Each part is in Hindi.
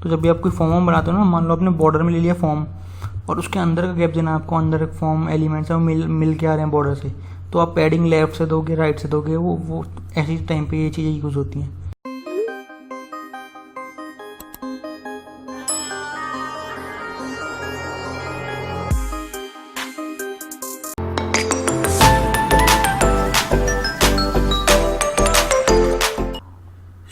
तो जब भी आप कोई फॉर्म बनाते हो ना, मान लो आपने बॉर्डर में ले लिया फॉर्म और उसके अंदर का गैप देना है आपको, अंदर फॉर्म एलिमेंट्स है वो मिल के आ रहे हैं बॉर्डर से, तो आप पैडिंग लेफ्ट से दोगे राइट से दोगे, वो ऐसी टाइम पे ये चीज़ें यूज़ होती हैं।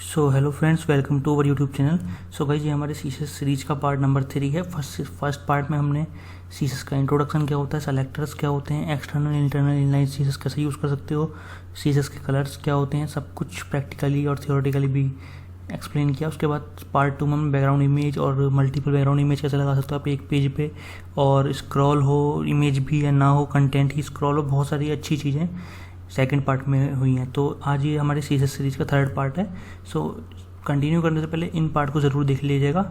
So hello friends, welcome to our YouTube channel. So guys, ये हमारे सीएसएस सीरीज का पार्ट नंबर 3 है। फर्स्ट पार्ट में हमने सीएसएस का इंट्रोडक्शन क्या होता है, सेलेक्टर्स क्या होते हैं, एक्सटर्नल इंटरनल इनलाइन सीएसएस कैसे यूज़ कर सकते हो, सीएसएस के कलर्स क्या होते हैं, सब कुछ प्रैक्टिकली और थियोरेटिकली भी एक्सप्लेन किया। उसके बाद पार्ट 2 में हम बैकग्राउंड इमेज और मल्टीपल बैकग्राउंड इमेज कैसे लगा सकते हो आप एक पेज पे, और स्क्रॉल हो इमेज भी या ना हो, कंटेंट ही स्क्रॉल हो, बहुत सारी अच्छी चीज़ें सेकंड पार्ट में हुई हैं। तो आज ये हमारे सीएसएस सीरीज़ का थर्ड पार्ट है। सो कंटिन्यू करने से पहले इन पार्ट को ज़रूर देख लीजिएगा।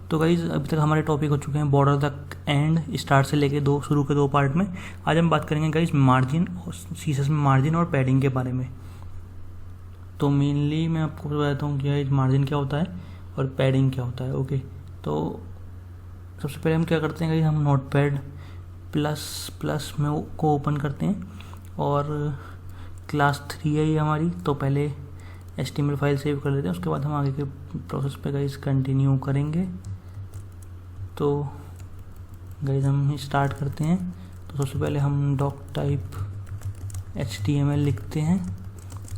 तो गाइज़, अभी तक हमारे टॉपिक हो चुके हैं बॉर्डर तक एंड स्टार्ट से लेके शुरू के 2 पार्ट में। आज हम बात करेंगे गाइज़ मार्जिन और सीएसएस में मार्जिन और पैडिंग के बारे में। तो मेनली मैं आपको बताता हूँ कि गाइज़ मार्जिन क्या होता है और पैडिंग क्या होता है। ओके, तो सबसे पहले हम क्या करते हैं गाइज़, हम नोटपैड प्लस में को ओपन करते हैं और क्लास 3 है ये हमारी, तो पहले HTML फाइल सेव कर लेते हैं, उसके बाद हम आगे के प्रोसेस पे गाइस कंटिन्यू करेंगे। तो गाइस हम स्टार्ट करते हैं। तो सबसे पहले हम डॉक टाइप HTML लिखते हैं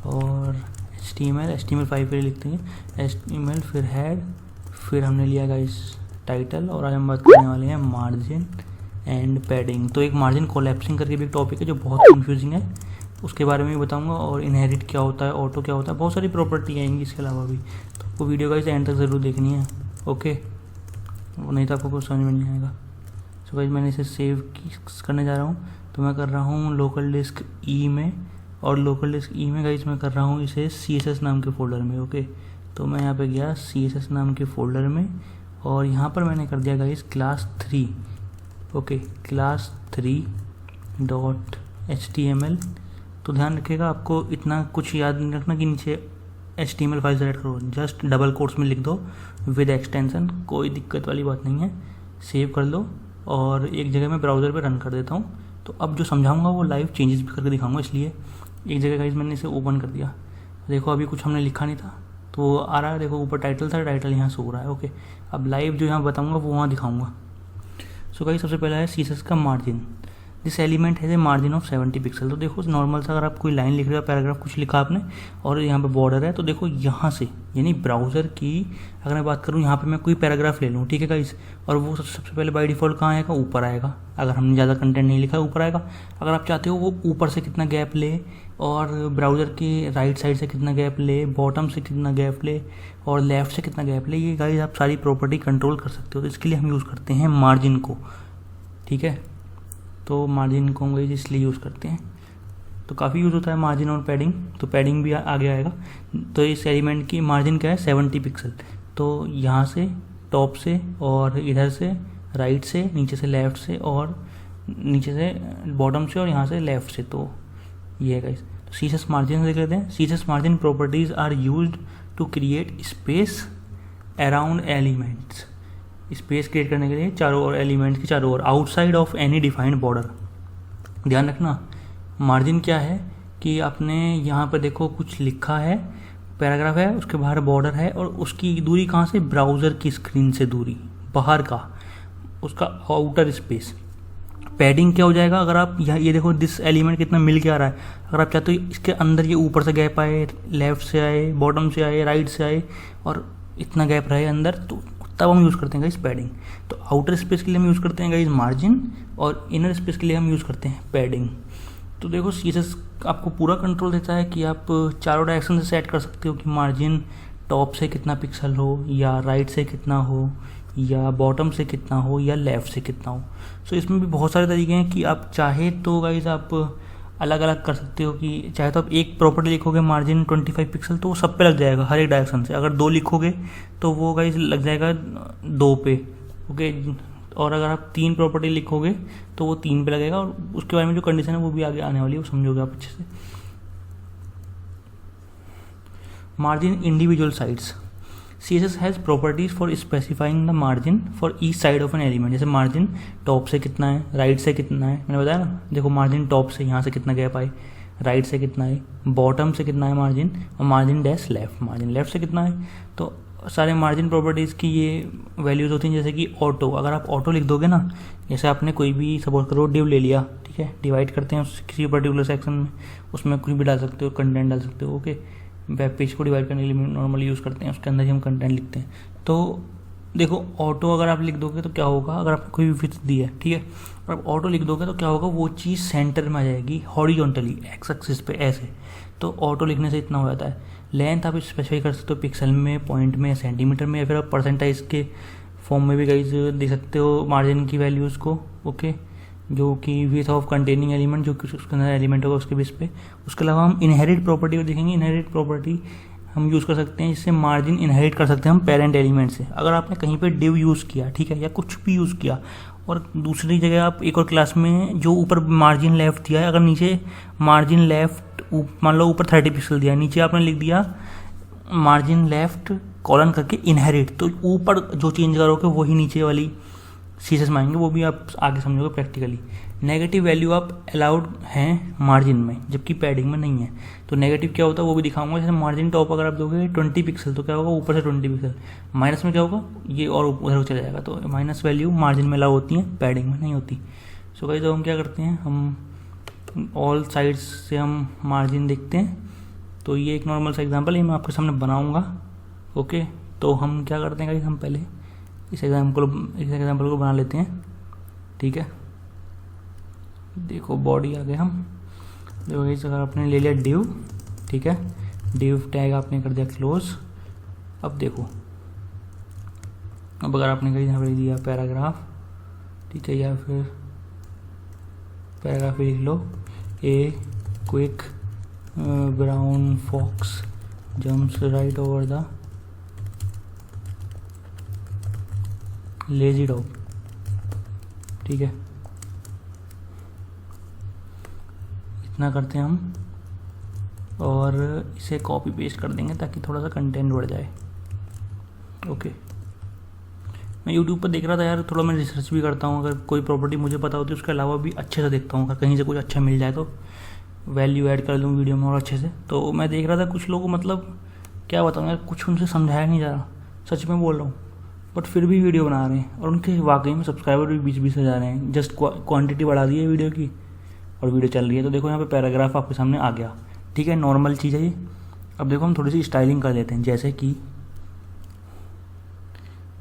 और HTML फाइल पे लिखते हैं HTML, फिर हेड, फिर हमने लिया गाइस टाइटल, और आज हम बात करने वाले हैं मार्जिन एंड पैडिंग। तो एक मार्जिन कोलैप्सिंग करके भी एक टॉपिक है जो बहुत कंफ्यूजिंग है, उसके बारे में भी बताऊंगा, और इनहेरिट क्या होता है, ऑटो क्या होता है, बहुत सारी प्रॉपर्टी आएंगी इसके अलावा भी। तो आपको वीडियो गाइस एंड तक ज़रूर देखनी है, ओके, नहीं तो आपको कुछ समझ में नहीं आएगा। सो गाइस, मैंने इसे सेव करने जा रहा हूँ, तो मैं कर रहा हूँ लोकल डिस्क ई में, और लोकल डिस्क ई में गाइस मैं कर रहा हूँ इसे CSS नाम के फोल्डर में। ओके, तो मैं यहाँ पे गया CSS नाम के फोल्डर में, और यहाँ पर मैंने कर दिया guys class 3। Okay, class 3.html। तो ध्यान रखिएगा, आपको इतना कुछ याद नहीं रखना कि नीचे HTML फाइल सेलेक्ट करो, जस्ट डबल कोट्स में लिख दो विद एक्सटेंशन, कोई दिक्कत वाली बात नहीं है। सेव कर लो और एक जगह मैं ब्राउज़र पे रन कर देता हूँ। तो अब जो समझाऊंगा वो लाइव चेंजेस भी करके दिखाऊंगा, इसलिए एक जगह गाइस मैंने इसे ओपन कर दिया। देखो, अभी कुछ हमने लिखा नहीं था तो वो आ रहा है, देखो ऊपर टाइटल था, टाइटल यहाँ से हो रहा है। ओके, अब लाइव जो यहाँ बताऊँगा वो वहाँ दिखाऊँगा। सो गाइस, सबसे पहला है CSS का मार्जिन। दिस एलिमेंट है मार्जिन ऑफ 70 पिक्सल। तो देखो, नॉर्मल सा अगर आप कोई लाइन लिख रहे हो, पैराग्राफ कुछ लिखा आपने और यहाँ पे बॉर्डर है, तो देखो यहाँ से, यानी ब्राउज़र की अगर मैं बात करूँ, यहाँ पे मैं कोई पैराग्राफ ले लूँ, ठीक है गाइस, और वो सबसे पहले बाय डिफ़ॉल्ट कहाँ आएगा, ऊपर आएगा। अगर हमने ज़्यादा कंटेंट नहीं लिखा है ऊपर आएगा। अगर आप चाहते हो वो ऊपर से कितना गैप ले, और ब्राउज़र के राइट साइड से कितना गैप ले, बॉटम से कितना गैप ले, और लेफ्ट से कितना गैप ले, ये गाइस आप सारी प्रॉपर्टी कंट्रोल कर सकते हो। तो इसके लिए हम यूज़ करते हैं मार्जिन को, ठीक है। तो मार्जिन को हम गाइस इसलिए यूज़ करते हैं। तो काफ़ी यूज़ होता है मार्जिन और पैडिंग, तो पैडिंग भी आगे आएगा। तो इस एलिमेंट की मार्जिन क्या है, 70 पिक्सल। तो यहाँ से टॉप से, और इधर से राइट से, नीचे से लेफ़्ट से, और नीचे से बॉटम से, और यहाँ से लेफ़्ट से। तो ये है गाइस। तो CSS मार्जिन देख लेते हैं। CSS margin properties are used to create space around elements. Space create करने के लिए चारों ओर, एलिमेंट्स के चारों ओर, outside of any defined border. ध्यान रखना, मार्जिन क्या है कि आपने यहाँ पर देखो कुछ लिखा है, पैराग्राफ है, उसके बाहर बॉर्डर है, और उसकी दूरी कहाँ से, ब्राउज़र की स्क्रीन से दूरी, बाहर का उसका आउटर स्पेस। पैडिंग क्या हो जाएगा, अगर आप यहाँ ये देखो दिस एलिमेंट कितना मिल के आ रहा है, अगर आप चाहते हो इसके अंदर ये ऊपर से गैप आए, लेफ्ट से आए, बॉटम से आए, राइट से आए, और इतना गैप रहे अंदर, तो तब हम यूज़ करते हैं गाइस पैडिंग। तो आउटर स्पेस के लिए हम यूज़ करते हैं गाइस मार्जिन, और इनर स्पेस के लिए हम यूज़ करते हैं पैडिंग। तो देखो, CSS आपको पूरा कंट्रोल देता है कि आप चारों डायरेक्शन से सेट कर सकते हो कि मार्जिन टॉप से कितना पिक्सल हो, या राइट से कितना हो, या बॉटम से कितना हो, या लेफ़्ट से कितना हो। सो इसमें भी बहुत सारे तरीके हैं कि आप चाहे तो गाइस आप अलग अलग कर सकते हो, कि चाहे तो आप एक प्रॉपर्टी लिखोगे मार्जिन 25 पिक्सल, तो वो सब पे लग जाएगा हर एक डायरेक्शन से। अगर 2 लिखोगे तो वो गाइस लग जाएगा 2 पे, ओके। और अगर आप 3 प्रॉपर्टी लिखोगे तो वो 3 पे लगेगा, और उसके बारे में जो कंडीशन है वो भी आगे आने वाली है, वो समझोगे आप अच्छे से। Margin individual sides. CSS has properties for specifying the margin for each side of an element. जैसे मार्जिन टॉप से कितना है, राइट से कितना है, मैंने बताया ना, देखो मार्जिन टॉप से यहाँ से कितना गैप आए, राइट से कितना है, बॉटम से कितना है मार्जिन, और margin dash left, margin left से कितना है। तो सारे मार्जिन प्रॉपर्टीज़ की ये वैल्यूज़ होती हैं। जैसे कि ऑटो, अगर आप ऑटो लिख दोगे ना, जैसे आपने कोई भी सपोज करो डिव ले लिया, ठीक है, डिवाइड करते हैं किसी पर्टिकुलर सेक्शन में, उसमें कुछ भी डाल सकते हो, कंटेंट डाल सकते हो, ओके। वेब पेज को डिवाइड करने के लिए नॉर्मली यूज़ करते हैं, उसके अंदर ही हम कंटेंट लिखते हैं। तो देखो ऑटो अगर आप लिख दोगे तो क्या होगा, अगर आपको कोई भी विड्थ दी है, ठीक है, और आप ऑटो लिख दोगे तो क्या होगा, वो चीज़ सेंटर में आ जाएगी हॉरिजॉन्टली एक्स एक्सिस पे ऐसे। तो ऑटो लिखने से इतना हो जाता है। लेंथ आप स्पेसिफाई कर सकते हो पिक्सल में, पॉइंट में, सेंटीमीटर में, या फिर आप परसेंटाइज के फॉर्म में भी गाइस दे सकते हो मार्जिन की वैल्यूज़ को, ओके, जो कि विथ ऑफ कंटेनिंग एलिमेंट, जो कि उसके अंदर एलिमेंट होगा उसके बेस पे। उसके अलावा हम इनहेरिट प्रॉपर्टी को देखेंगे। इनहेरिट प्रॉपर्टी हम यूज़ कर सकते हैं, जिससे मार्जिन इनहेरिट कर सकते हैं हम पेरेंट एलिमेंट से। अगर आपने कहीं पे डिव यूज़ किया, ठीक है, या कुछ भी यूज़ किया, और दूसरी जगह आप एक और क्लास में जो ऊपर मार्जिन लेफ्ट दिया है, अगर नीचे मार्जिन लेफ्ट मान लो ऊपर 30 पिक्सल दिया, नीचे आपने लिख दिया मार्जिन लेफ्ट कॉलन करके इनहेरिट, तो ऊपर जो चेंज करोगे वही नीचे वाली सीसेस में आएंगे, वो भी आप आगे समझोगे प्रैक्टिकली। नेगेटिव वैल्यू आप अलाउड हैं मार्जिन में, जबकि पैडिंग में नहीं है। तो नेगेटिव क्या होता है वो भी दिखाऊंगा। जैसे मार्जिन टॉप अगर आप दोगे 20 पिक्सल, तो क्या होगा, ऊपर से 20 पिक्सल, माइनस में क्या होगा, ये और उधर चला जाएगा। तो माइनस वैल्यू मार्जिन में अलाउ होती है, पैडिंग में नहीं होती। सो गाइस, तो हम क्या करते हैं, हम ऑल साइड्स से हम मार्जिन देखते हैं। तो ये एक नॉर्मल सा एग्जाम्पल है, मैं आपके सामने बनाऊँगा, ओके। तो हम क्या करते हैं गाइस, हम पहले इस एग्जाम्पल को बना लेते हैं, ठीक है। देखो बॉडी आ गए हम, देखो इस अगर आपने ले लिया डिव, ठीक है, डिव टैग आपने कर दिया क्लोज। अब देखो, अब अगर आपने कहीं यहाँ पे दिया पैराग्राफ, ठीक है, या फिर पैराग्राफ लिख लो, a quick brown fox jumps right over the lazy dog, ठीक है, इतना करते हैं हम, और इसे कॉपी पेस्ट कर देंगे ताकि थोड़ा सा कंटेंट बढ़ जाए, ओके। मैं यूट्यूब पर देख रहा था यार, थोड़ा मैं रिसर्च भी करता हूँ, अगर कोई प्रॉपर्टी मुझे पता होती है उसके अलावा भी अच्छे से देखता हूँ, अगर कहीं से कुछ अच्छा मिल जाए तो वैल्यू ऐड कर लूँ वीडियो में और अच्छे से। तो मैं देख रहा था कुछ लोग, मतलब क्या बताऊँ यार, कुछ उनसे समझाया नहीं जा रहा, सच में बोल रहा हूँ, बट फिर भी वीडियो बना रहे हैं, और उनके वाकई में सब्सक्राइबर भी 20-20 हो जा रहे हैं। जस्ट क्वांटिटी बढ़ा दी है वीडियो की और वीडियो चल रही है। तो देखो यहाँ पे पैराग्राफ आपके सामने आ गया, ठीक है, नॉर्मल चीज़ है ये। अब देखो हम थोड़ी सी स्टाइलिंग कर लेते हैं, जैसे कि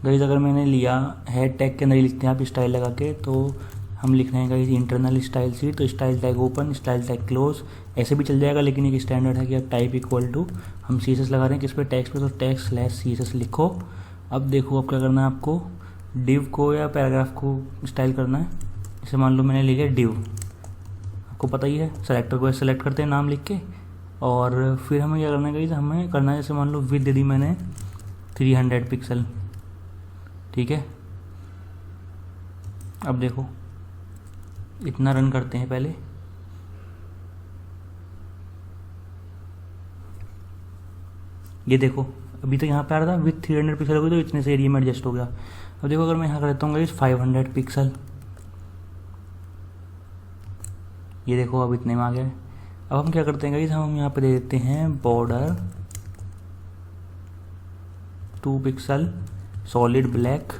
गाइस अगर मैंने लिया हेड टैग के अंदर ही लिखते हैं आप स्टाइल लगा के, तो हम लिख रहे हैं गाइस इंटरनल स्टाइल शीट, तो style tag open, style tag close, ऐसे भी चल जाएगा, लेकिन एक स्टैंडर्ड है कि आप टाइप इक्वल टू, हम CSS लगा रहे हैं किस पे, टैग्स पे, तो टैग/CSS लिखो। अब देखो अब क्या करना है आपको, डिव को या पैराग्राफ को स्टाइल करना है। जैसे मान लो मैंने ले लिया डिव, आपको पता ही है, सेलेक्टर को सेलेक्ट करते हैं नाम लिख के, और फिर हमें क्या करना है गाइस, हमें करना है, जैसे मान लो विड्थ दे दी मैंने 300 पिक्सल, ठीक है। अब देखो इतना रन करते हैं पहले, ये देखो अभी तो यहाँ पे आ रहा था विथ 300 पिक्सल हो गई, तो इतने से एरिया में एडजस्ट हो गया। अब देखो अगर मैं यहाँ करता हूँ गाइस 500 पिक्सल, ये देखो अब इतने में आ गया। अब हम क्या करते हैं गाइस, हम यहाँ पे दे देते हैं border 2 pixel solid black.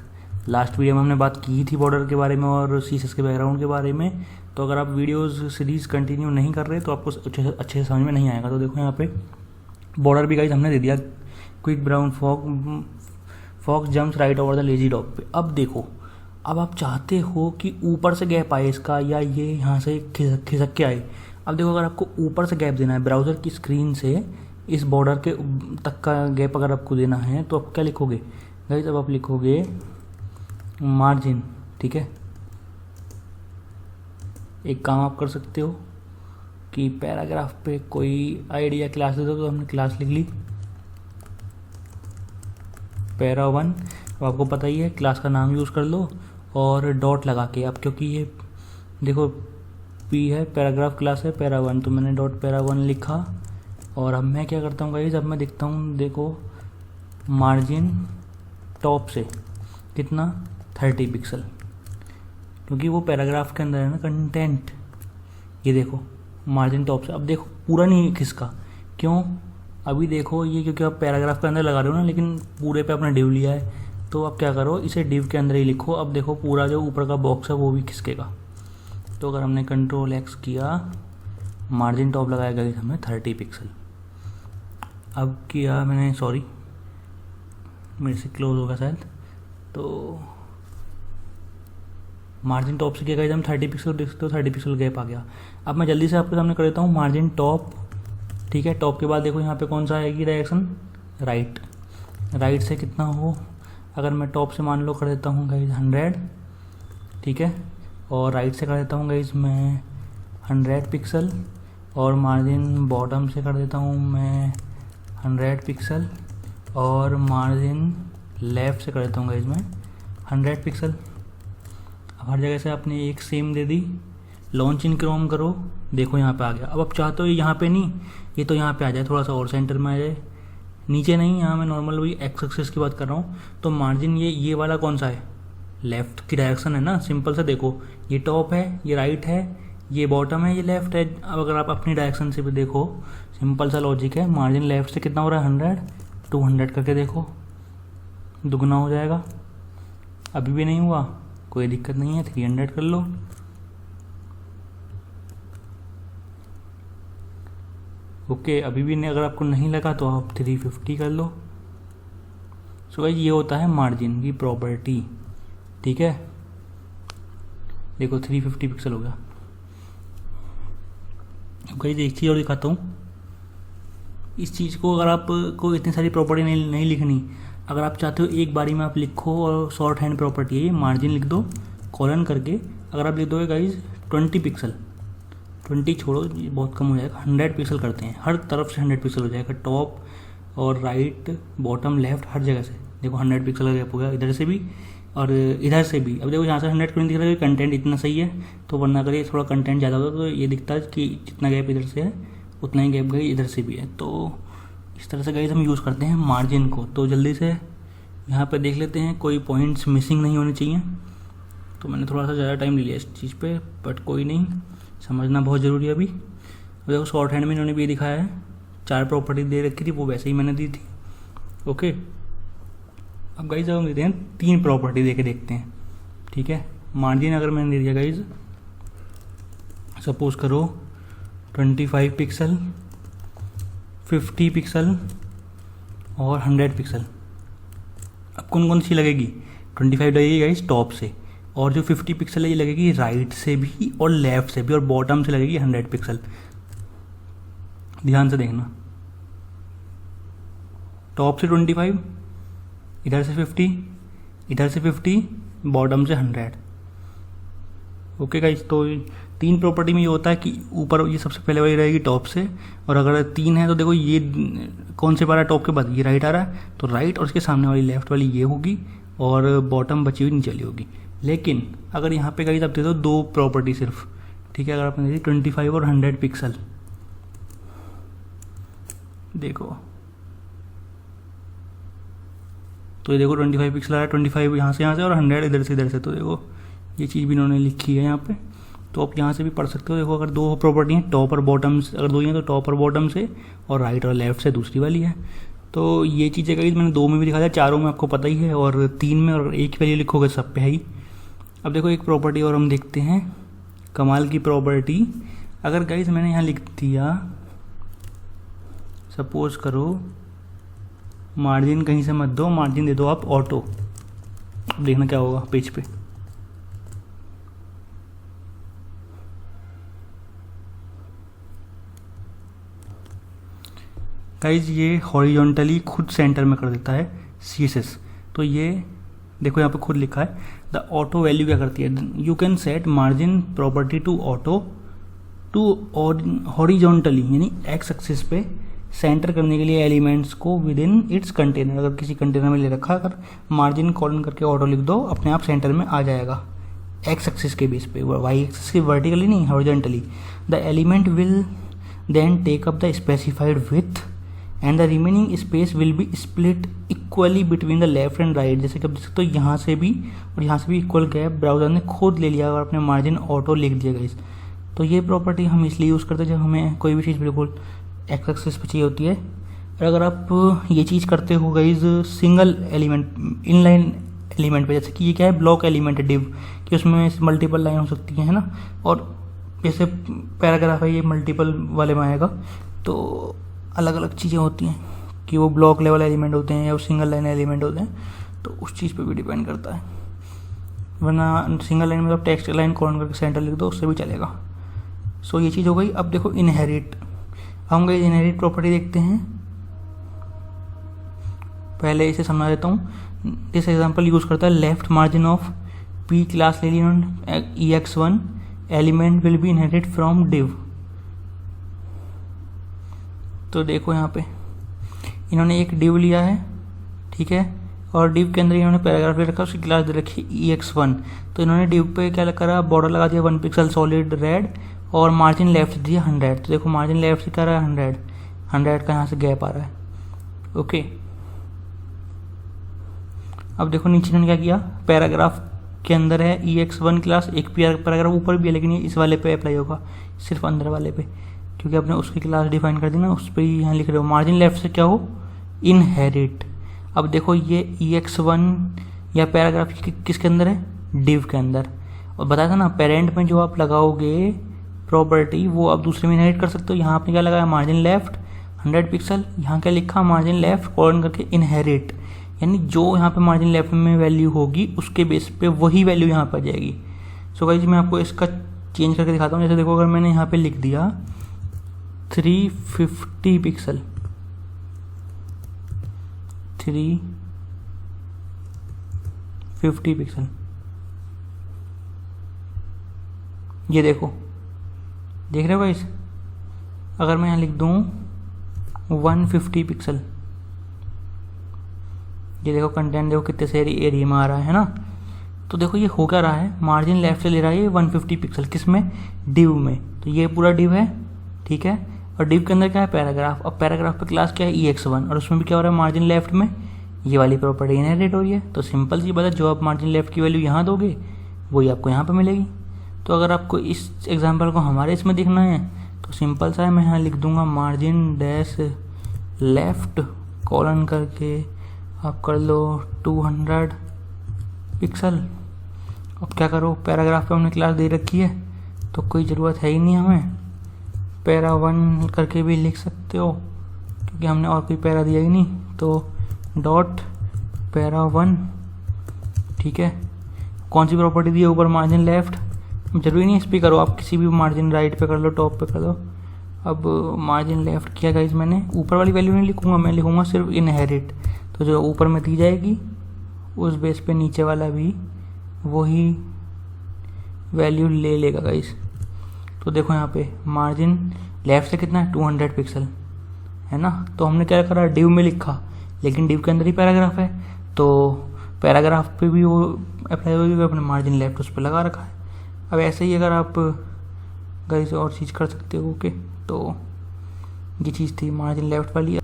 Last video में हमने बात की थी बॉर्डर के बारे में और CSS के बैकग्राउंड के बारे में, तो अगर आप वीडियोस सीरीज कंटिन्यू नहीं कर रहे तो आपको अच्छे से समझ में नहीं आएगा। तो देखो यहाँ पे बॉर्डर भी गाइस हमने दे दिया, quick brown fox jumps right over the lazy dog पे। अब देखो, अब आप चाहते हो कि ऊपर से गैप आए इसका, या ये यहाँ से खिसक के आए। अब देखो अगर आपको ऊपर से गैप देना है, ब्राउज़र की स्क्रीन से इस बॉर्डर के तक का गैप अगर आपको देना है, तो आप क्या लिखोगे गाइस, अब आप लिखोगे मार्जिन, ठीक है। एक काम आप कर सकते हो कि पैराग्राफ पे कोई आइडिया क्लास दे दो, तो हमने क्लास लिख ली पैरा1। अब आपको पता ही है क्लास का नाम यूज़ कर लो और डॉट लगा के, अब क्योंकि ये देखो P है, पैराग्राफ क्लास है पैरा1, तो मैंने डॉट पैरा1 लिखा। और अब मैं क्या करता हूँ गाइस, अब मैं देखता हूँ, देखो मार्जिन टॉप से कितना 30 पिक्सल, क्योंकि वो पैराग्राफ के अंदर है ना कंटेंट। ये देखो मार्जिन टॉप से, अब देखो पूरा नहीं खिसका, क्यों? अभी देखो ये क्योंकि आप पैराग्राफ के अंदर लगा रहे हो ना, लेकिन पूरे पे आपने डिव लिया है, तो आप क्या करो इसे डिव के अंदर ही लिखो। अब देखो पूरा जो ऊपर का बॉक्स है वो भी खिसकेगा। तो अगर हमने Ctrl+X किया, मार्जिन टॉप लगाया गया हमें 30 पिक्सल। अब किया मैंने, सॉरी मेरे से क्लोज होगा शायद, तो मार्जिन टॉप से क्या गया हम 30 पिक्सल देख सकते हो, 30 पिक्सल गैप आ गया। अब मैं जल्दी से आपके सामने कर देता हूँ मार्जिन टॉप, ठीक है। टॉप के बाद देखो यहाँ पे कौन सा आएगी डायरेक्शन, राइट। राइट से कितना हो, अगर मैं टॉप से मान लो कर देता हूँ गाइज 100, ठीक है, और राइट से कर देता हूँ गाइज मैं 100 पिक्सल, और मार्जिन बॉटम से कर देता हूँ मैं 100 पिक्सल, और मार्जिन लेफ़्ट से कर देता हूँ गाइज मैं 100 पिक्सल। अब हर जगह से आपने एक same they the. Launch in Chrome करो, देखो यहाँ पे आ गया। अब आप चाहते हो यहाँ पे नहीं, ये तो यहाँ पे आ जाए, थोड़ा सा और सेंटर में आ जाए, नीचे नहीं, यहाँ मैं नॉर्मल वही एक्स एक्सिस की बात कर रहा हूँ। तो मार्जिन ये वाला कौन सा है, लेफ़्ट की डायरेक्शन है ना, सिंपल सा देखो, ये टॉप है, ये राइट है, ये बॉटम है, ये लेफ़्ट है। अब अगर आप अपनी डायरेक्शन से भी देखो, सिंपल सा लॉजिक है, मार्जिन लेफ़्ट से कितना हो रहा है 100, 200 करके देखो, दुगना हो जाएगा। अभी भी नहीं हुआ, कोई दिक्कत नहीं है, 300 कर लो। ओके, अभी भी नहीं, अगर आपको नहीं लगा तो आप 350 कर लो। सो गाइस ये होता है मार्जिन की प्रॉपर्टी, ठीक है। देखो 350 पिक्सल हो गया। गाइस एक चीज़ और दिखाता हूँ, इस चीज़ को अगर आपको इतनी सारी प्रॉपर्टी नहीं लिखनी, अगर आप चाहते हो एक बारी में आप लिखो, और शॉर्ट हैंड प्रॉपर्टी है ये, मार्जिन लिख दो कॉलन करके। अगर आप लिख दोगे गाइज 20 पिक्सल, 20 छोड़ो ये बहुत कम हो जाएगा, 100 पिक्सल करते हैं, हर तरफ से 100 पिक्सल हो जाएगा, टॉप और राइट बॉटम लेफ्ट हर जगह से। देखो 100 पिक्सल का गैप हो गया, इधर से भी और इधर से भी। अब देखो यहाँ से 100 क्यों नहीं दिख रहा है, कंटेंट इतना सही है, तो वरना अगर ये थोड़ा कंटेंट ज़्यादा होता तो ये दिखता है कि जितना गैप इधर से है उतना ही गैप गई इधर से भी है। तो इस तरह से गाइस हम यूज़ करते हैं मार्जिन को। तो जल्दी से यहाँ पे देख लेते हैं, कोई पॉइंट्स मिसिंग नहीं होने चाहिए। तो मैंने थोड़ा सा ज़्यादा टाइम ले लिया इस चीज़ पे, बट कोई नहीं, समझना बहुत ज़रूरी है अभी। देखो शॉर्ट हैंड में इन्होंने भी दिखाया है, 4 प्रॉपर्टी दे रखी थी, वो वैसे ही मैंने दी थी। ओके, अब गाइस हम देते हैं 3 प्रॉपर्टी दे के देखते हैं, ठीक है। मार्जिन अगर मैंने दे दिया गाइस, सपोज करो 25 पिक्सल, 50 पिक्सल और 100 पिक्सल। अब कौन कौन सी लगेगी, 25 लगेगी गाइस टॉप से, और जो 50 पिक्सल है ये लगेगी राइट से भी और लेफ्ट से भी, और बॉटम से लगेगी 100 पिक्सल। ध्यान से देखना, टॉप से 25, इधर से 50, इधर से 50, बॉटम से 100। ओके गाइस, तो 3 प्रॉपर्टी में ये होता है कि ऊपर ये सबसे पहले वाली रहेगी टॉप से, और अगर 3 है तो देखो ये कौन से बार टॉप के बाद ये राइट आ रहा है, तो राइट, और इसके सामने वाली लेफ्ट वाली ये होगी, और बॉटम बची हुई नीचे वाली होगी। लेकिन अगर यहाँ पे गाइस आप दे दो 2 प्रॉपर्टी सिर्फ, ठीक है। अगर आपने दे दी 25 और 100 पिक्सल, देखो तो ये देखो 25 पिक्सल आ रहा है, 25 यहाँ से और 100 इधर से। तो देखो ये चीज़ भी इन्होंने लिखी है यहाँ पे, तो आप यहाँ से भी पढ़ सकते हो। देखो अगर 2 प्रॉपर्टी हैं टॉप और बॉटम से, अगर 2 ही हैं तो टॉप और बॉटम से, और राइट और लेफ्ट से दूसरी वाली है। तो ये चीज़ें गाइस मैंने 2 में भी दिखाया, 4 में आपको पता ही है, और 3 में, और 1 वैल्यू लिखोगे सब पे है ही। अब देखो एक प्रॉपर्टी और हम देखते हैं, कमाल की प्रॉपर्टी। अगर गाइस मैंने यहाँ लिख दिया, सपोज करो मार्जिन कहीं से मत दो, मार्जिन दे दो आप ऑटो, देखना क्या होगा पेज पे। गाइज ये हॉरिजॉन्टली खुद सेंटर में कर देता है CSS। तो ये देखो यहाँ पे खुद लिखा है, द ऑटो वैल्यू क्या करती है, you can set margin property to auto to horizontally, यानी एक्स एक्सिस पे सेंटर करने के लिए एलिमेंट्स को विद इन इट्स कंटेनर। अगर किसी कंटेनर में ले रखा, अगर मार्जिन कॉलन करके ऑटो लिख दो, अपने आप सेंटर में आ जाएगा एक्स एक्सिस के बेस पे, वाई एक्सिस के वर्टिकली नहीं, horizontally. The element will then take up the specified width and the remaining space will be split equally between the left and right. जैसे कि आप देख सकते हो यहाँ से भी और यहाँ से भी इक्वल गैप ब्राउज़र ने खुद ले लिया और अपने मार्जिन ऑटो लिख दिया गाइस। तो ये प्रॉपर्टी हम इसलिए यूज़ करते हैं जब हमें कोई भी चीज़ बिल्कुल एक्स एक्सिस पे चाहिए होती है। और अगर आप ये चीज़ करते हो guys single element inline element पे, जैसे कि ये क्या है ब्लॉक एलिमेंट है डिव, कि उसमें मल्टीपल लाइन हो सकती है ना, और जैसे पैराग्राफ है ये मल्टीपल वाले में आएगा, तो अलग अलग चीज़ें होती हैं कि वो ब्लॉक लेवल एलिमेंट होते हैं या वो सिंगल लाइन एलिमेंट होते हैं, तो उस चीज़ पे भी डिपेंड करता है। वरना सिंगल लाइन में आप टेक्स्ट लाइन कॉलन करके सेंटर लिख दो उससे भी चलेगा। सो ये चीज़ हो गई। अब देखो इनहेरिट, हम गए इनहेरिट प्रॉपर्टी देखते हैं। पहले इसे समझा देता हूँ। दिस एग्जांपल यूज़ करता है left margin of P class ले ली ex1 element will be inherit from div. तो देखो यहाँ पे इन्होंने एक डिव लिया है, ठीक है, और डिव के अंदर इन्होंने पैराग्राफ ले रखा, उसकी क्लास दे रखी ex1। तो इन्होंने डिव पे क्या करा, बॉर्डर लगा दिया 1 पिक्सल सॉलिड रेड और मार्जिन लेफ्ट दिया 100। तो देखो मार्जिन लेफ्ट से क्या रहा है 100 का यहाँ से गैप आ रहा है। ओके, अब देखो नीचे इन्होंने क्या किया, पैराग्राफ के अंदर है ex1 क्लास, एक पैराग्राफ ऊपर भी है लेकिन ये इस वाले पे अप्लाई होगा, सिर्फ अंदर वाले पे, क्योंकि आपने उसकी क्लास डिफाइन कर दी ना, उस पर यहाँ लिख रहे हो। मार्जिन लेफ्ट से क्या हो, इनहेरिट। अब देखो ये ex1 या पैराग्राफ किसके अंदर है, डिव के अंदर, और बताया था ना पेरेंट में जो आप लगाओगे प्रॉपर्टी वो आप दूसरे में इनहेरिट कर सकते हो। यहाँ पे क्या लगाया, मार्जिन लेफ्ट 100 पिक्सल, यहाँ क्या लिखा, मार्जिन लेफ्ट कॉलन करके इनहेरिट, यानी जो यहाँ पे मार्जिन लेफ्ट में वैल्यू होगी उसके बेस पे वही वैल्यू यहाँ पर जाएगी। सो गाइस मैं आपको इसका चेंज करके दिखाता हूँ। जैसे देखो अगर मैंने यहाँ पे लिख दिया 350 पिक्सल, 350 पिक्सल, ये देखो देख रहे हो गाइस। अगर मैं यहाँ लिख दूँ 150 पिक्सल, ये देखो कंटेंट देखो कितने से एरिया में आ रहा है ना। तो देखो ये हो क्या रहा है, मार्जिन लेफ्ट से ले रहा है ये 150 पिक्सल, किस में, डिव में। तो ये पूरा डिव है, ठीक है, और डिव के अंदर क्या है, पैराग्राफ। अब पैराग्राफ पे क्लास क्या है, ex1, और उसमें भी क्या हो रहा है, मार्जिन लेफ्ट में ये वाली प्रॉपर्टी इनहेरिट हो रही है। तो सिंपल सी बात है, जो आप मार्जिन लेफ्ट की वैल्यू यहाँ दोगे वही आपको यहाँ पर मिलेगी। तो अगर आपको इस एग्जाम्पल को हमारे इसमें दिखना है तो सिंपल सा है, मैं यहाँ लिख दूंगा मार्जिन डैश लेफ्ट कॉलन करके आप कर लो 200 पिक्सल। अब क्या करो, पैराग्राफ पे हमने क्लास दे रखी है तो कोई ज़रूरत है ही नहीं हमें, पैरा 1 करके भी लिख सकते हो क्योंकि हमने और कोई पैरा दिया ही नहीं। तो डॉट पैरा 1, ठीक है। कौन सी प्रॉपर्टी दी है, ऊपर मार्जिन लेफ्ट, जरूरी नहीं इस पर करो, आप किसी भी मार्जिन राइट पे कर लो, टॉप पे कर दो। अब मार्जिन लेफ्ट किया गाइस मैंने, ऊपर वाली वैल्यू नहीं लिखूंगा, मैं लिखूंगा सिर्फ इनहेरिट। तो जो ऊपर में दी जाएगी उस बेस पे नीचे वाला भी वही वैल्यू ले लेगा गाइस। तो देखो यहाँ पे मार्जिन लेफ्ट से कितना है, 200 पिक्सल है ना। तो हमने क्या करा, डिव में लिखा, लेकिन डिव के अंदर ही पैराग्राफ है तो पैराग्राफ पे भी वो अप्लाई होगी, अपने मार्जिन लेफ्ट उस पर लगा रखा है। अब ऐसे ही अगर आप गाइस और चीज़ कर सकते हो। ओके, तो ये चीज़ थी मार्जिन लेफ्ट वाली,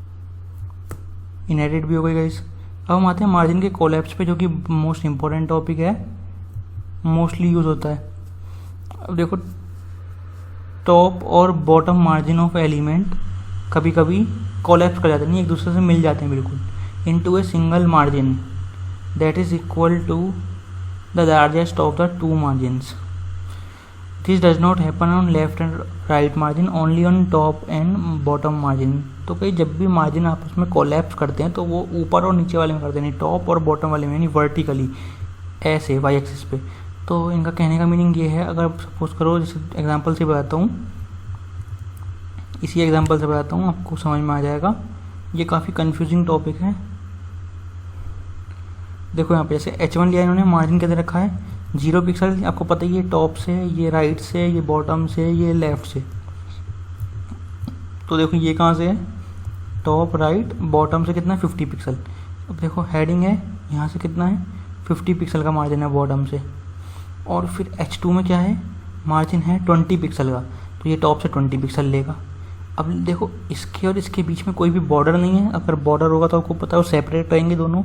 इनहेरिट भी हो गई गाइस। अब हम आते हैं मार्जिन के कोलैप्स पे, जो कि मोस्ट इंपॉर्टेंट टॉपिक है, मोस्टली यूज़ होता है। अब देखो टॉप और बॉटम मार्जिन ऑफ एलिमेंट कभी कभी कोलैप्स कर जाते हैं, नहीं एक दूसरे से मिल जाते हैं बिल्कुल, into a single margin that is equal to the largest of the two margins. This does not happen on left and right margin, only on top and bottom margin. तो कहीं जब भी मार्जिन आप उसमें कोलैप्स करते हैं तो वो ऊपर और नीचे वाले में करते हैं, नहीं टॉप और बॉटम वाले में, यानी वर्टिकली ऐसे वाई एक्सिस पे। तो इनका कहने का मीनिंग ये है, अगर सपोज करो, जैसे एग्जांपल से बताता हूँ, इसी एग्जांपल से बताता हूँ, आपको समझ में आ जाएगा। ये काफ़ी कंफ्यूजिंग टॉपिक है। देखो यहाँ पे जैसे H1 लिया इन्होंने, मार्जिन कैसे रखा है 0 पिक्सल, आपको पता ही है टॉप से, ये राइट से, ये बॉटम से, ये लेफ्ट से। तो देखो ये कहाँ से है, टॉप राइट बॉटम से कितना है 50 पिक्सल। अब देखो हेडिंग है, यहाँ से कितना है 50 पिक्सल का मार्जिन है बॉटम से, और फिर H2 में क्या है, मार्जिन है 20 पिक्सल का, तो ये टॉप से 20 पिक्सल लेगा। अब देखो इसके और इसके बीच में कोई भी बॉर्डर नहीं है। अगर बॉर्डर होगा तो आपको पता है वो सेपरेट रहेंगे दोनों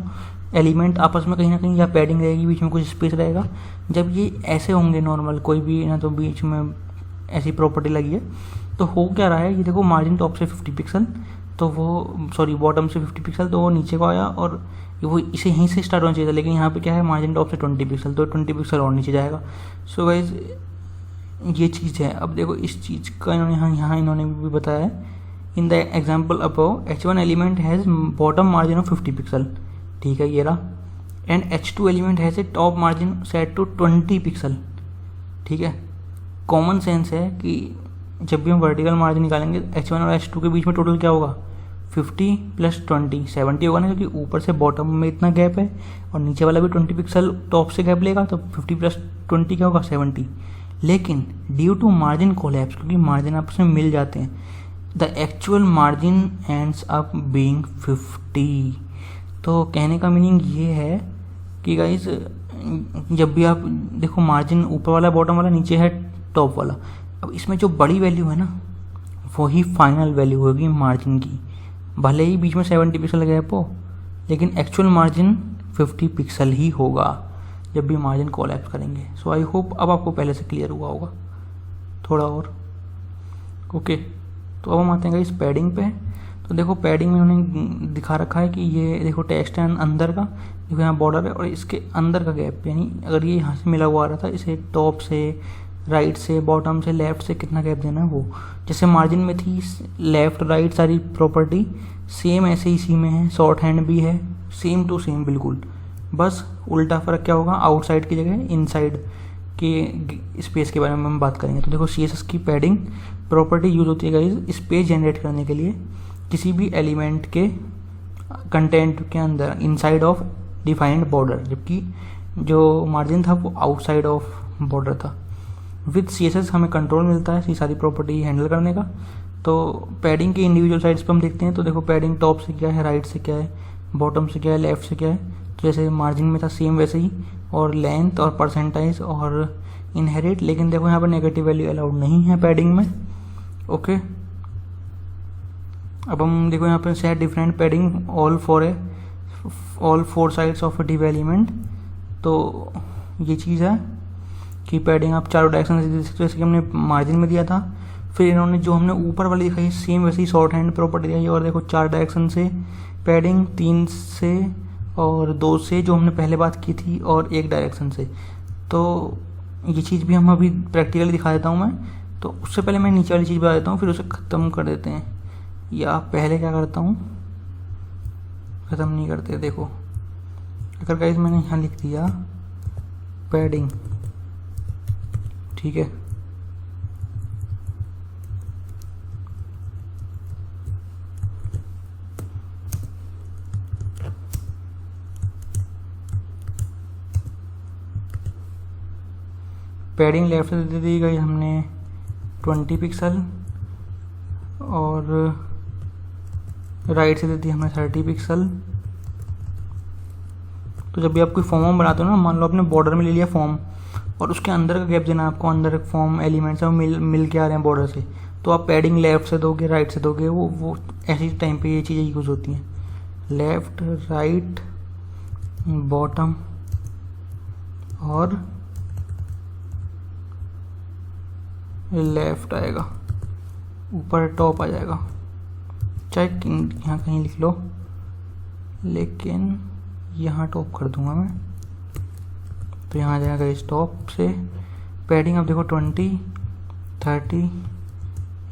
एलिमेंट आपस में, कहीं ना कहीं या पैडिंग रहेगी, बीच में कुछ स्पेस रहेगा। जब ये ऐसे होंगे नॉर्मल, कोई भी ना तो बीच में ऐसी प्रॉपर्टी लगी है, तो हो क्या रहा है, ये देखो मार्जिन टॉप से 50 पिक्सल, तो वो सॉरी बॉटम से 50 पिक्सल, तो वो नीचे को आया और वो इसे यहीं से स्टार्ट होना चाहिए था, लेकिन यहाँ पे क्या है मार्जिन टॉप से 20 पिक्सल, तो 20 पिक्सल और नीचे जाएगा। सो गाइज ये चीज़ है। अब देखो इस चीज़ का इन्होंने यहाँ इन्होंने भी बताया है, in the example above H1 element has bottom margin of 50 pixel, ठीक है ये रहा, and H2 element has a top margin set to 20 pixel, ठीक है। कॉमन सेंस है कि जब भी हम वर्टिकल मार्जिन निकालेंगे H1 और H2 के बीच में टोटल क्या होगा, 50 + 20 70 होगा ना, क्योंकि ऊपर से बॉटम में इतना गैप है और नीचे वाला भी 20 पिक्सल टॉप से गैप लेगा, तो 50 + 20 क्या होगा 70। लेकिन ड्यू टू मार्जिन कोलैप्स, क्योंकि मार्जिन आपस में मिल जाते हैं, the actual margin ends up being 50। तो कहने का मीनिंग ये है कि गाइज जब भी आप देखो मार्जिन ऊपर वाला बॉटम वाला, नीचे है टॉप वाला, अब इसमें जो बड़ी वैल्यू है ना वही फाइनल वैल्यू होगी मार्जिन की, भले ही बीच में 70 पिक्सल गैप हो, लेकिन एक्चुअल मार्जिन 50 पिक्सल ही होगा जब भी मार्जिन कोलैप्स करेंगे। सो आई होप अब आपको पहले से क्लियर हुआ होगा थोड़ा और। ओके तो अब हम आते हैं इस पैडिंग पे। तो देखो पैडिंग में उन्होंने दिखा रखा है कि ये देखो टेक्स्ट है अंदर का, देखो यहाँ बॉर्डर है और इसके अंदर का गैप, यानी अगर ये यहाँ से मिला हुआ आ रहा था, इसे टॉप से, राइट से, बॉटम से, लेफ्ट से कितना गैप देना है वो, जैसे मार्जिन में थी लेफ्ट राइट सारी प्रॉपर्टी सेम ऐसे ही इसी में है, शॉर्ट हैंड भी है, सेम टू सेम बिल्कुल, बस उल्टा फ़र्क क्या होगा, आउटसाइड की जगह इनसाइड के स्पेस के बारे में हम बात करेंगे। तो देखो CSS की पैडिंग प्रॉपर्टी यूज होती है गाइस स्पेस जनरेट करने के लिए किसी भी एलिमेंट के कंटेंट के अंदर इनसाइड ऑफ डिफाइंड बॉर्डर, जबकि जो मार्जिन था वो आउटसाइड ऑफ बॉर्डर था। विद CSS हमें कंट्रोल मिलता है ये सारी प्रॉपर्टी हैंडल करने का। तो पैडिंग के इंडिविजुअल साइड्स पर हम देखते हैं, तो देखो पैडिंग टॉप से क्या है, राइट से क्या है, बॉटम से क्या है, लेफ्ट से क्या है, तो जैसे मार्जिन में था सेम वैसे ही, और लेंथ और परसेंटाइज और इनहेरिट, लेकिन देखो यहाँ पर नेगेटिव वैल्यू अलाउड नहीं है पैडिंग में। ओके अब हम देखो यहाँ पर set different padding all four sides of a div element. तो ये चीज़ है कि पैडिंग आप चारों डायरेक्शन से दे सकते हो, जैसे कि हमने मार्जिन में दिया था। फिर इन्होंने जो हमने ऊपर वाली दिखाई सेम वैसे ही शॉर्ट हैंड प्रॉपर्टी दिखाई, और देखो 4 डायरेक्शन से पैडिंग, 3 से और 2 से जो हमने पहले बात की थी, और 1 डायरेक्शन से। तो ये चीज़ भी हम अभी प्रैक्टिकली दिखा देता हूँ मैं। तो उससे पहले मैं नीचे वाली चीज़ बता देता हूँ, फिर उसे ख़त्म कर देते हैं, या पहले क्या करता हूँ, ख़त्म नहीं करते। देखो अगर गाइस मैंने यहाँ लिख दिया पैडिंग, ठीक है, पैडिंग लेफ्ट से दे दी गई हमने 20 पिक्सल, और राइट से दे दी हमने 30 पिक्सल। तो जब भी आप कोई फॉर्म बनाते हो ना, मान लो आपने बॉर्डर में ले लिया फॉर्म, और उसके अंदर का गैप देना आपको, अंदर एक फॉर्म एलिमेंट्स है वो मिल के आ रहे हैं बॉर्डर से, तो आप पैडिंग लेफ्ट से दोगे, राइट से दोगे, वो ऐसी टाइम पे ये चीज़ें यूज़ होती हैं, लेफ्ट, राइट, बॉटम और लेफ्ट आएगा, ऊपर टॉप आ जाएगा, चाहे यहाँ कहीं लिख लो, लेकिन यहाँ टॉप कर दूंगा मैं, तो यहाँ आ जाएगा इस टॉप से पैडिंग। अब देखो 20, 30,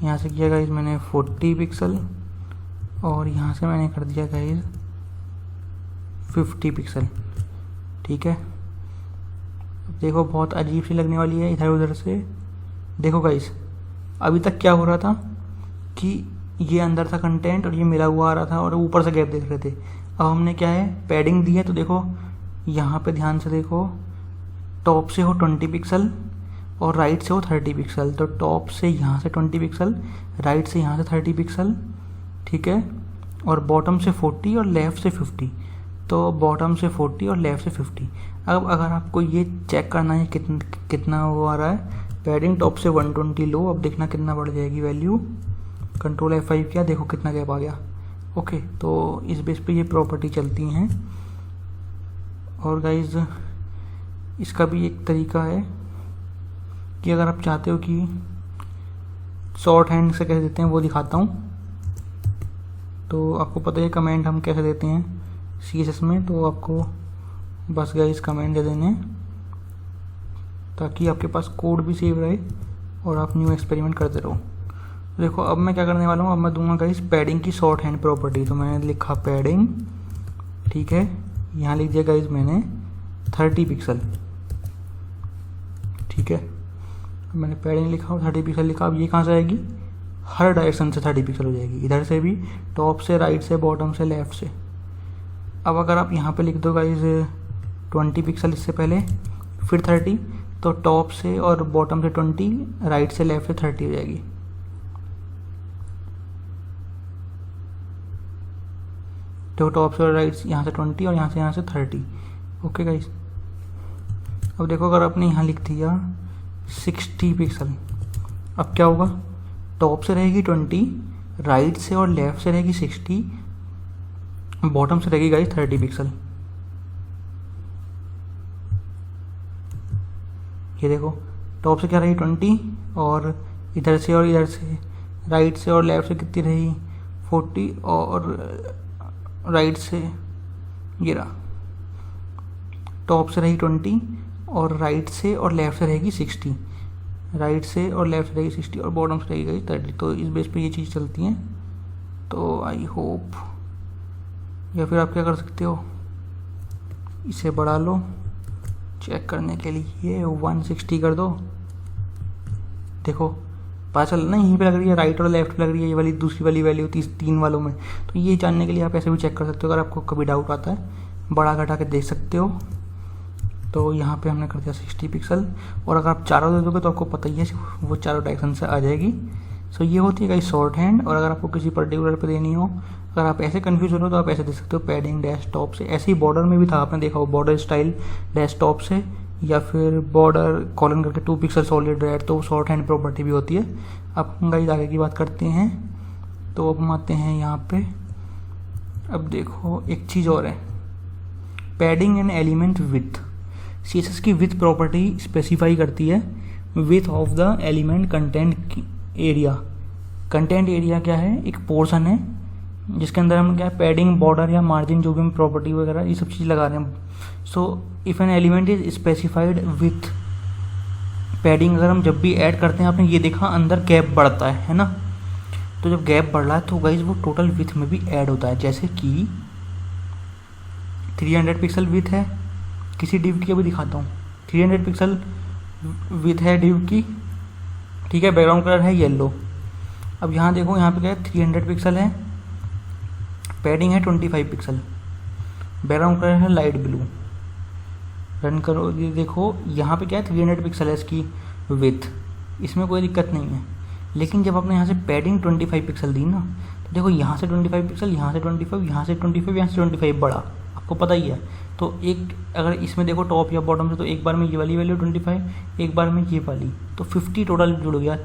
यहाँ से किया गाइस मैंने 40 पिक्सल, और यहाँ से मैंने कर दिया गाइस 50 पिक्सल, ठीक है। अब देखो बहुत अजीब सी लगने वाली है इधर उधर से। देखो गाइस अभी तक क्या हो रहा था कि ये अंदर था कंटेंट और ये मिला हुआ आ रहा था और ऊपर से गैप देख रहे थे। अब हमने क्या है पैडिंग दी है, तो देखो यहाँ पे ध्यान से देखो, टॉप से हो 20 पिक्सल और राइट से हो 30 पिक्सल, तो टॉप से यहाँ से 20 पिक्सल, राइट से यहाँ से 30 पिक्सल, ठीक है, और बॉटम से 40 और लेफ़्ट से 50, तो बॉटम से 40 और लेफ़्ट से 50। अब अगर आपको ये चेक करना है कितना वो आ रहा है, पैडिंग टॉप से 120 लो, अब देखना कितना बढ़ जाएगी वैल्यू, कंट्रोल F5 किया, देखो कितना गैप आ गया। ओके, तो इस बेस पे ये प्रॉपर्टी चलती हैं। और गाइज इसका भी एक तरीका है कि अगर आप चाहते हो कि शॉर्ट हैंड से कैसे देते हैं वो दिखाता हूँ। तो आपको पता है कमेंट हम कैसे देते हैं CSS में, तो आपको बस गाइज कमेंट दे देने ताकि आपके पास कोड भी सेव रहे और आप न्यू एक्सपेरिमेंट करते रहो। देखो अब मैं क्या करने वाला हूँ, अब मैं दूंगा गाइस पैडिंग की शॉर्ट हैंड प्रॉपर्टी। तो मैंने लिखा पैडिंग, ठीक है, यहाँ लिख दिया गाइस मैंने 30 पिक्सल, ठीक है। मैंने पैडिंग लिखा और 30 पिक्सल लिखा। अब ये कहाँ से आएगी, हर डायरेक्शन से 30 पिक्सल हो जाएगी, इधर से भी, टॉप से, राइट से, बॉटम से, लेफ्ट से। अब अगर आप यहाँ पे लिख दो गाइस 20 पिक्सल इससे पहले, फिर 30, तो टॉप से और बॉटम से 20, राइट से लेफ्ट से 30 हो जाएगी। तो टॉप से और राइट यहाँ से 20 और यहाँ से 30। ओके गाइस, अब देखो अगर आपने यहाँ लिख दिया 60 पिक्सल, अब क्या होगा, टॉप से रहेगी 20, राइट से और लेफ्ट से रहेगी 60, बॉटम से रहेगी गाइस 30 पिक्सल। ये देखो टॉप से क्या रही 20, और इधर से राइट से और लेफ्ट से कितनी रही 40, और राइट से ये रहा, टॉप से रही 20 और राइट से और लेफ्ट से रहेगी 60, राइट से और लेफ्ट से रहेगी 60 और बॉटम से रहेगी 30। तो इस बेस पे ये चीज़ चलती हैं। तो आई होप, या फिर आप क्या कर सकते हो, इसे बढ़ा लो चेक करने के लिए, 160 कर दो। देखो पता चल ना, यहीं पे लग रही है, राइट और लेफ्ट पे लग रही है ये वाली दूसरी वाली वैल्यू 3 वालों में। तो ये जानने के लिए आप ऐसे भी चेक कर सकते हो, अगर आपको कभी डाउट आता है बड़ा घटा के देख सकते हो। तो यहाँ पे हमने कर दिया 60 पिक्सल, और अगर आप चारों दे दोगे तो आपको पता ही है वो चारों डायरेक्शन से आ जाएगी। सो ये होती है गाइस शॉर्ट हैंड। और अगर आपको किसी पर्टिकुलर पे देनी हो, अगर आप ऐसे कन्फ्यूज हो रहे हो तो आप ऐसे दे सकते हो, पैडिंग डेस्कटॉप से। ऐसे ही बॉर्डर में भी था, आपने देखा हो, बॉर्डर स्टाइल डेस्कटॉप से, या फिर बॉर्डर कॉलन करके 2 पिक्सल सॉलिड रेड, तो शॉर्ट हैंड प्रॉपर्टी भी होती है। अब हम गाइस आगे की बात करते हैं। तो अब हम आते हैं यहाँ पे, अब देखो एक चीज़ और है, padding and element with. CSS की विथ प्रॉपर्टी स्पेसिफाई करती है width of the element content area. Content area क्या है, एक पोर्शन है जिसके अंदर हम क्या है, पैडिंग, बॉर्डर या मार्जिन, जो भी हम प्रॉपर्टी वगैरह ये सब चीज़ लगा रहे हैं। So if an element is specified with padding, अगर हम जब भी ऐड करते हैं, आपने ये देखा अंदर गैप बढ़ता है ना। तो जब गैप बढ़ रहा है तो गाइज वो टोटल विथ में भी ऐड होता है। जैसे कि 300 पिक्सल विथ है किसी डिव की, अभी दिखाता हूँ। 300 पिक्सल विथ है डिव की, ठीक है, बैकग्राउंड कलर है येलो। अब यहाँ देखो, यहाँ पे क्या है, 300 पिक्सल है, पैडिंग है 25 पिक्सल, बैकग्राउंड कलर है लाइट ब्लू। रन करो, ये देखो यहाँ पे क्या है, 300 पिक्सल है इसकी विथ, इसमें कोई दिक्कत नहीं है। लेकिन जब आपने यहाँ से पैडिंग 25 पिक्सल दी ना, तो देखो यहाँ से 25 पिक्सल, यहाँ से 25, यहाँ से 25, यहाँ से 25 बढ़ा, आपको पता ही है। तो एक अगर इसमें देखो टॉप या बॉटम से, तो एक बार में ये वाली वैल्यू 25, एक बार में ये वाली, तो 50 टोटल जुड़ गया।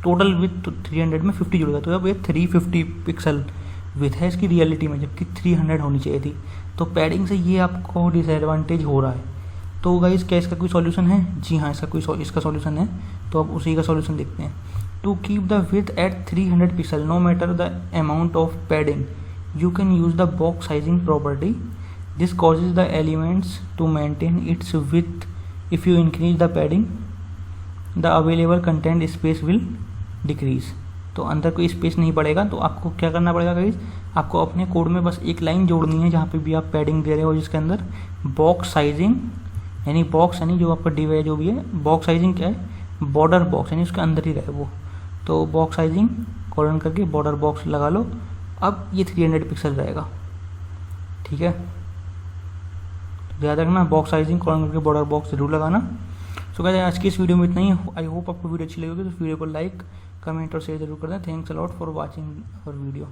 टोटल विथ 300 में 50 जुड़ गया। तो अब ये 350 पिक्सल विथ है इसकी रियलिटी में, जबकि 300 होनी चाहिए थी। तो पैडिंग से ये आपको डिसएडवांटेज हो रहा है। तो गाइस क्या इसका कोई सॉल्यूशन है? जी हाँ, इसका सॉल्यूशन है। तो अब उसी का सॉल्यूशन देखते हैं। To keep the width at 300 pixel no matter the amount of padding, you can use the box sizing property. This causes the elements to maintain its width. If you increase the padding, the available content space will decrease. तो अंदर कोई स्पेस नहीं पड़ेगा। तो आपको क्या करना पड़ेगा गाइस, आपको अपने कोड में बस एक लाइन जोड़नी है जहाँ पे भी आप पैडिंग दे रहे हो, जिसके अंदर बॉक्स साइजिंग, यानी बॉक्स यानी जो आपका डिव है जो भी है, बॉक्स साइजिंग क्या है, बॉर्डर बॉक्स, यानी उसके अंदर ही रहे वो। तो बॉक्स साइजिंग कॉलन करके बॉर्डर बॉक्स लगा लो। अब ये 300 पिक्सल रहेगा, ठीक है। याद रखना, बॉक्स साइजिंग कॉलन करके बॉर्डर बॉक्स जरूर लगाना। सो गाइस आज की इस वीडियो में इतना ही। आई होप आपको वीडियो अच्छी लगी होगी। तो वीडियो को लाइक, कमेंट और शेयर जरूर कर दें। Thanks a lot for watching our video.